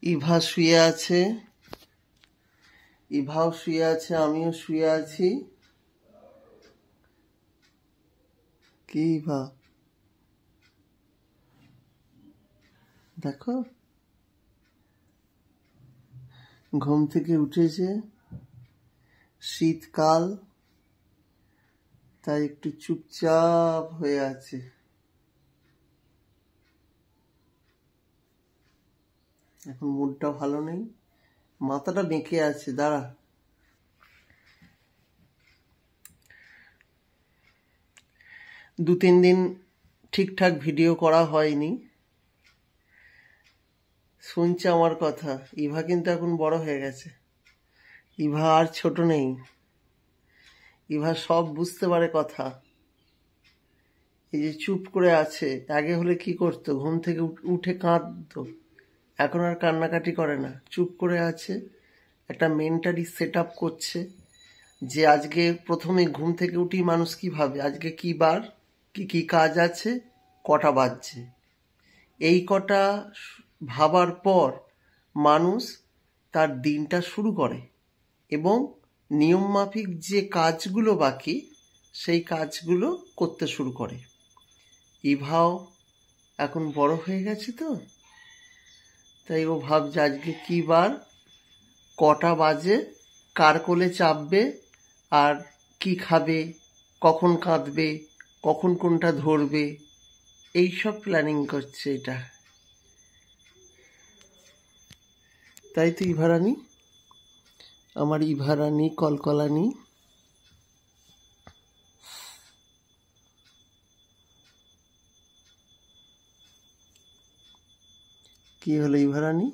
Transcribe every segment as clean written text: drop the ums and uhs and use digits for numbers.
ইভা শুয়ে আছে, ইভাও শুয়ে আছে, আমিও শুয়ে আছি। কি ইভা দেখো ঘুম থেকে উঠেছে, শীতকাল তাই একটু চুপচাপ হয়ে আছে। এখন মুডটা ভালো নেই, মাথাটা বেঁকে আছে। দাঁড়া, দু তিন দিন ঠিকঠাক ভিডিও করা হয়নি। শুনছে আমার কথা। ইভা কিন্তু এখন বড় হয়ে গেছে, ইভা আর ছোট নেই। ইভা সব বুঝতে পারে কথা। এই যে চুপ করে আছে, আগে হলে কি করতো, ঘুম থেকে উঠে কাঁদতো, এখন আর কান্নাকাটি করে না, চুপ করে আছে। একটা মেন্টালি সেট আপ করছে যে আজকে প্রথমে ঘুম থেকে উঠি মানুষ কি ভাবে, আজকে কি বার, কি কি কাজ আছে, কটা বাজছে। এই কটা ভাবার পর মানুষ তার দিনটা শুরু করে এবং নিয়মমাফিক যে কাজগুলো বাকি সেই কাজগুলো করতে শুরু করে। ইভাও এখন বড় হয়ে গেছে তো, তাই ও ভাবছে আজকে কি বার, কটা বাজে, কার কোলে চাপবে, আর কি খাবে, কখন কাঁদবে, কখন কোনটা ধরবে, এইসব প্ল্যানিং করছে এটা। তাই তো ইভারানী, আমার ইভারানী কলকলানি। কি হলো ইভারানী?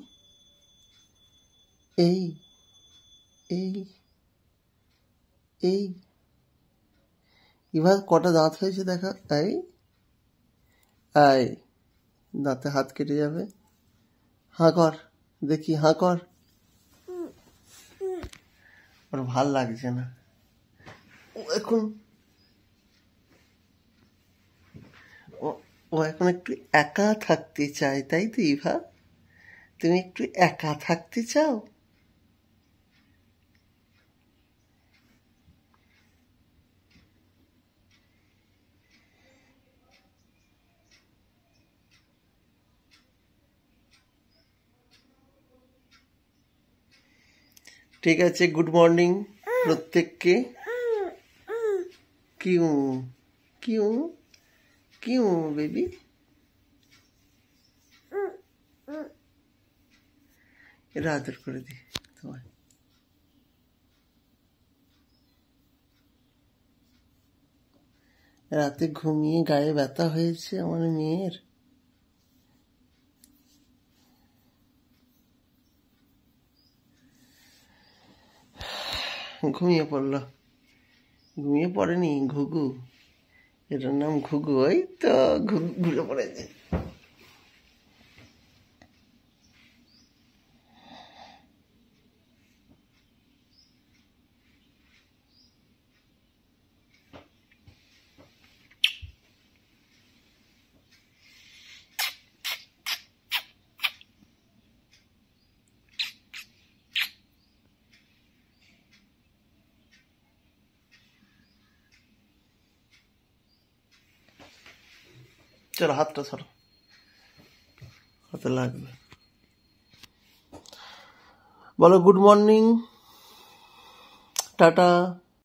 এই এই এই ইভা কটা দাঁত হয়েছে দেখা। এই আয়, দাঁতে হাত কেটে যাবে। হাঁ কর দেখি, হাঁ কর। ওর ভাল লাগছে না, ও এখন ও এখন একটু একা থাকতে চায়, তাই তো ইভা? তুমি একটু একা থাকতে চাও? ঠিক আছে, গুড মর্নিং প্রত্যেককে। কিউ কিউ কিউ বেবি, এটা আদর করে দি তোমার। রাতে ঘুমিয়ে গায়ে ব্যথা হয়েছে আমার মেয়ের। ঘুমিয়ে পড়লো, ঘুমিয়ে পড়েনি, ঘুঘু, এটার নাম ঘুঘু। ওই তো ঘুঘু ঘুরে পড়েছে। চলো হাতটা ধরো, হাতে লাগবে। বলো গুড মর্নিং, টাটা।